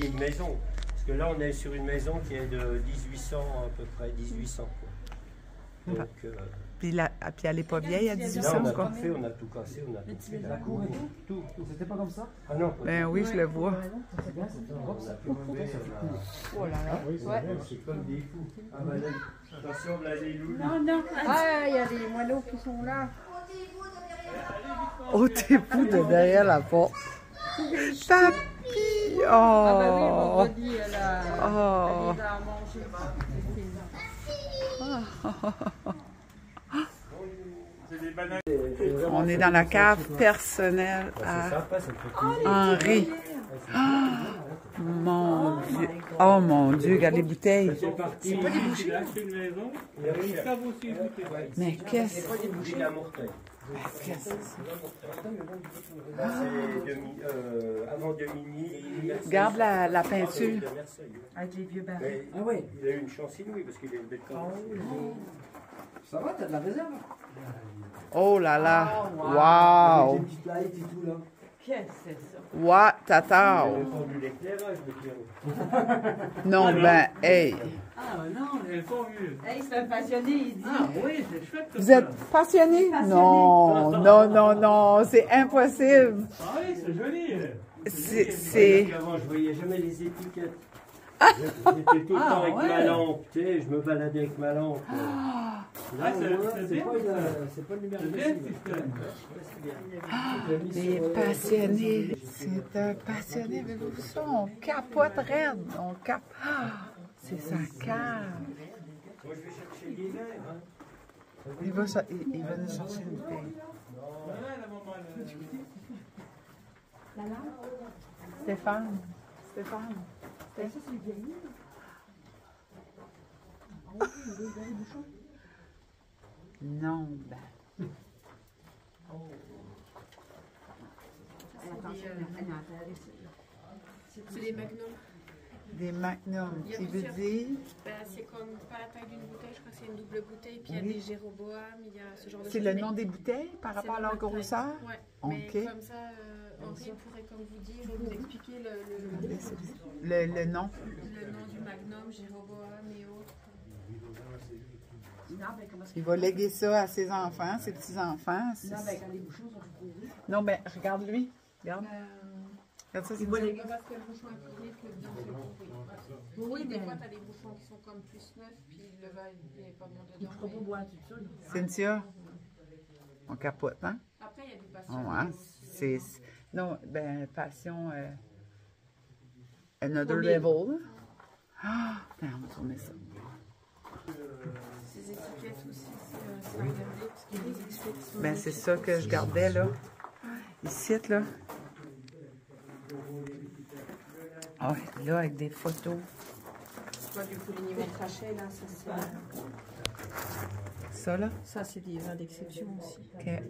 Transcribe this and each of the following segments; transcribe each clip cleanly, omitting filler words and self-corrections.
vieille maison. Parce que là, on est sur une maison qui est de 1800 à peu près, 1800. Quoi. Donc, puis elle n'est pas vieille à 1800, là, on a quoi. tout fait, on a tout cassé, on a tout fait. La cour et tout. C'était pas comme ça? Ah non. Ben oui, je le vois. C'est bien, c'est top. On a tout fait. Oh là là. C'est comme des fous. Ah bah là, attention, là, les loups. Non, non. Ah, il y a des moineaux qui sont là. Ôtez-vous de derrière la porte. Papy! Oh! Ah bah oui, vendredi, elle a Oh! à manger. On est dans la cave personnelle à Henri. Mon Dieu! Oh mon Dieu, regarde les bouteilles! C'est pas des bougies. Mais qu'est-ce C'est pas des bougies à mortail. que Là, c'est avant Dominique. regarde la peinture. Avec les vieux barils. Ah ouais. Il a eu une chance inouïe parce qu'il a une belle carrosserie. Ça va, t'as de la réserve? Oh là là! Avec Wow! des petites lights et tout, là. Qu'est-ce que c'est ça? What Il tata! a fondu l'éclairage, le Pierrot. Non, ben, hey! Ah non, elle n'est pas vue. Hey, c'est un passionné, il dit. Ah oui, c'est chouette tout Vous ça. êtes passionné? Non, non, non, non, c'est impossible. Ah oui, c'est joli. C'est... Avant, je voyais jamais les étiquettes. J'étais tout le temps avec ma lampe, tu sais, je me baladais avec ma lampe. Là, c'est bien. C'est pas le numéro C'est de bien système. Les passionnés, c'est un passionné, mais vous ça, on capote raide, on cap... Ah, c'est sa cave. Moi, je vais chercher des verres. Hein. Il va nous chercher une bouteille. Stéphane, Stéphane. Ça, c'est vieilli. Non, ben... C'est des magnums. Des magnums, Il y a qui veut plusieurs. dire... Ben, c'est comme pas la taille d'une bouteille, je crois que c'est une double bouteille. Puis il y a des Jéroboam, il y a ce genre de C'est choses. le mais nom des bouteilles par rapport à leur grosseur? Ouais. Ok. Mais comme ça, Henri pourrait comme vous dire et vous expliquer Le nom. le nom du magnum, Jéroboam et autres. Il va léguer ça à ses enfants, ses petits-enfants. Non, ben, quand les bouchons sont pourris. Non, mais regarde lui. Regarde. Regarde ça, c'est Pas parce que le bouchon est pourri que le bidon c'est pourri. Oui, Des mais fois, t'as des bouchons qui sont comme plus neufs, puis le vin il n'est pas bon il dedans. faut pas boire tout ça. Cynthia, on capote, hein? Après, il y a du Oh, passion. hein? C'est... Non, ben, passion... another level, là. Ah! Attends, on va tourner ça. Ces étiquettes aussi, c'est à regarder, parce qu'il y a des étiquettes qui sont Ben, c'est ça que je gardais, là. Ici, là. Ah, ouais, là, avec des photos. Tu vois, du Pouligny Trachet, là, Ça, là? ça c'est des vins d'exception aussi. OK.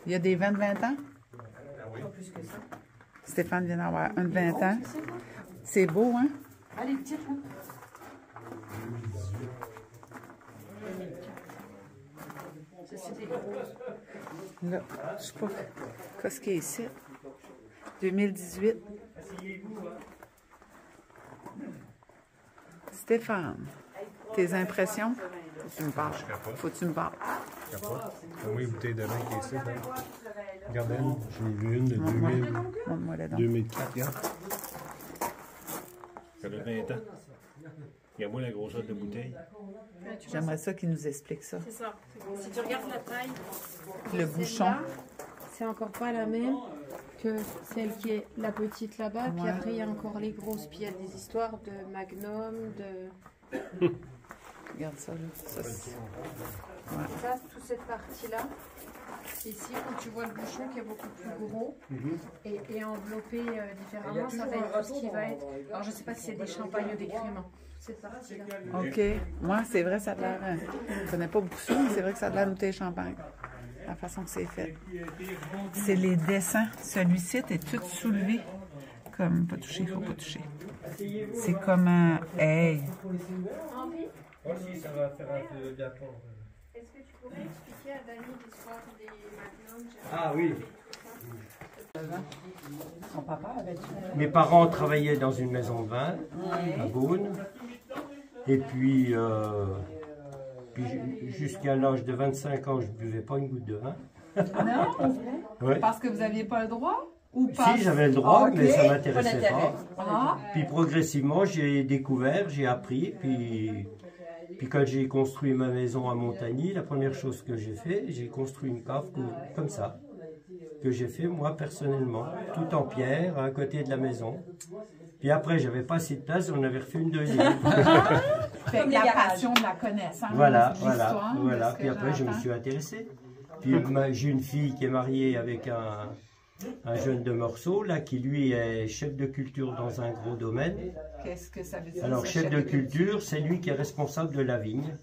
Il y a des vins de 20 ans? Pas plus que ça. Stéphane vient d'avoir un de 20 ans. C'est beau, hein? Ah, les petites, là. Ça, c'est des grosses. Là, je sais pas qu'est-ce qu'il y a ici. 2018. Stéphane, tes impressions? Faut que tu me parles. Faut que tu me parles. Oui, bouteille de vin qui est ici. Regardez, j'en ai vu une de Montre-moi la donc. 2004, regarde. Ça fait 20 ans. Regarde-moi la grosseur de bouteille. J'aimerais ça qu'il nous explique ça. C'est ça. Si tu regardes la taille, Le bouchon. celle-là, c'est encore pas la même que celle qui est la petite là-bas. Puis Ouais. après, il y a encore les grosses. Puis il y a des histoires de Magnum, de... Regarde ça, là. Ça, c'est- Ça, toute cette partie-là. Ici, où tu vois le bouchon qui est beaucoup plus gros et enveloppé différemment, ça va être tout ce qui va être... Alors, je sais pas si c'est des champagnes ou des créments. Cette partie-là. OK. Moi, c'est vrai, ça a l'air... Je ne connais pas beaucoup ça, mais c'est vrai que ça a l'air de bouteille champagne. La façon que c'est fait. C'est les dessins. Celui-ci est tout soulevé. Comme, pas touché, il faut pas toucher. C'est comme un... Hey! Oh, si, ça va faire un peu d'apport. Est-ce que tu pourrais expliquer à Dani l'histoire des Magnum? Ah oui. Son papa avait tué. Mes parents travaillaient dans une maison de vin à Beaune. Et puis, jusqu'à l'âge de 25 ans, je ne buvais pas une goutte de vin. Non? Ouais. Parce que vous n'aviez pas le droit? Ou pas? Si, j'avais le droit, Ah, ok. mais ça ne m'intéressait pas. Ah, Puis progressivement, j'ai découvert, j'ai appris. Puis quand j'ai construit ma maison à Montagny, la première chose que j'ai fait, j'ai construit une cave comme ça, que j'ai fait moi personnellement, tout en pierre, à côté de la maison. Puis après, j'avais pas assez de place, on avait refait une deuxième. fait que la passion de la connaissance, Voilà, de voilà, l'histoire, de voilà. ce que Puis après, je me j'entends. suis intéressé. Puis j'ai une fille qui est mariée avec un jeune de Meursault, là, qui lui est chef de culture dans un gros domaine. Qu'est-ce que ça veut dire? Alors, ça, chef de culture, c'est lui qui est responsable de la vigne,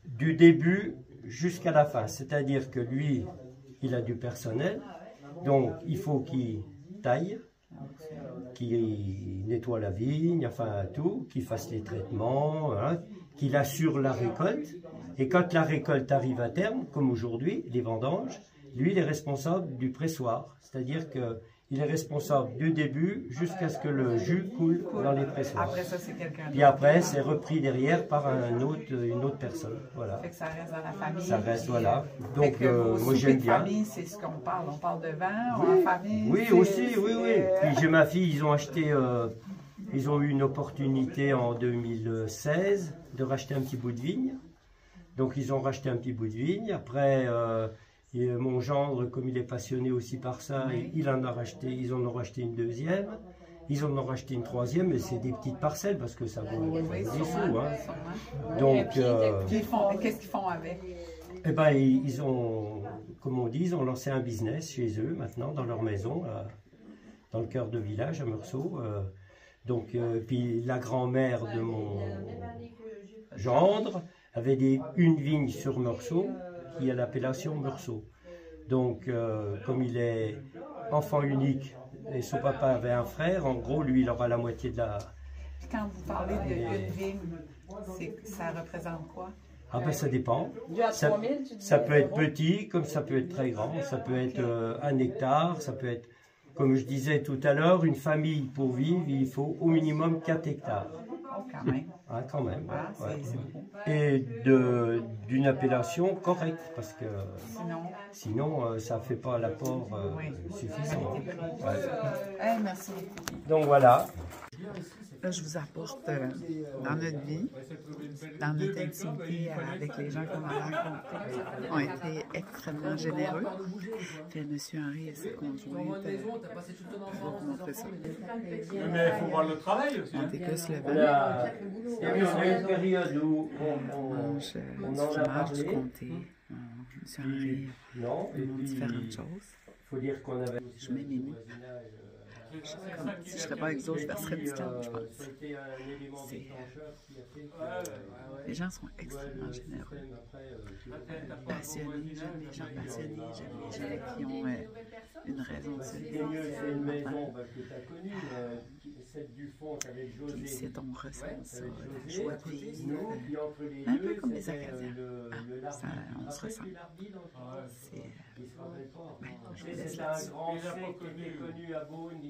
du début jusqu'à la fin. C'est-à-dire que lui, il a du personnel, donc il faut qu'il taille, qu'il nettoie la vigne, enfin tout, qu'il fasse les traitements, hein, qu'il assure la récolte. Et quand la récolte arrive à terme, comme aujourd'hui, les vendanges, lui, il est responsable du pressoir. C'est-à-dire qu'il est responsable du début jusqu'à ce que le jus coule dans les pressoirs. Après ça, c'est quelqu'un Puis après, c'est repris derrière par une autre personne. Voilà. Fait que ça reste dans la famille. Ça reste, puis, voilà. fait Donc, que vos moi, soupers j'aime de bien. famille, c'est ce qu'on parle. On parle de vin, Oui, en famille. oui, c'est- aussi, oui, oui. c'est- Puis j'ai ma fille, ils ont acheté, ils ont eu une opportunité en 2016 de racheter un petit bout de vigne. Donc ils ont racheté un petit bout de vigne. Après, et mon gendre, comme il est passionné aussi par ça, il en a racheté, ils en ont racheté une deuxième. Ils en ont racheté une troisième, mais c'est des petites parcelles parce que ça vaut Oui, des sûrement, sous. Hein. sûrement. Donc, Puis qu'est-ce qu'ils font avec? eh ben, ils ont, comme on dit, ils ont lancé un business chez eux maintenant, dans leur maison, dans le cœur de village, à Meursault. Donc, puis la grand-mère de mon gendre avait une vigne sur Meursault, qui a l'appellation Meursault. Donc, comme il est enfant unique, et son papa avait un frère, en gros, lui, il aura la moitié de la... Puis quand vous parlez d'une vigne, ça représente quoi? Ah ben ça dépend. Ça peut être petit, comme ça peut être très grand. Ça peut être 1 hectare, ça peut être, comme je disais tout à l'heure, une famille pour vivre, il faut au minimum 4 hectares. Oh, quand même. Ah, quand même. Ah, Ouais. c'est beaucoup. Et d'une appellation correcte, parce que sinon ça ne fait pas l'apport suffisant. Ouais. Hey, merci. Donc voilà. Là, je vous apporte dans notre vie, dans notre intimité avec les gens qu'on a rencontrés, ont été extrêmement généreux. Puis M. Henri et sa conjointe, je vais vous montrer ça. Mais il faut voir le travail aussi. On déguste le On vin, a une période où on mange on du en a fromage, du parlé. comté. M. Henri Non, et nous montre puis différentes choses. il faut dire qu'on avait Je mets mes mains. Comme si je ne serais pas avec eux, je verserais du calme, je pense. Les gens sont extrêmement généreux, passionnés. J'aime les gens passionnés, j'aime les gens qui ont une raison de se lever. C'est une maison que tu as connue, celle du fond avec José. Puis ici, on ressent ça, la joie de vivre. Nous, puis entre les Un deux, peu comme les c'était, Acadiens. Ça, on se ressent. C'est... Il se rappelle pas. Ben, je vous laisse C'était là-dessus. un grand sec qui était connu à Beaune.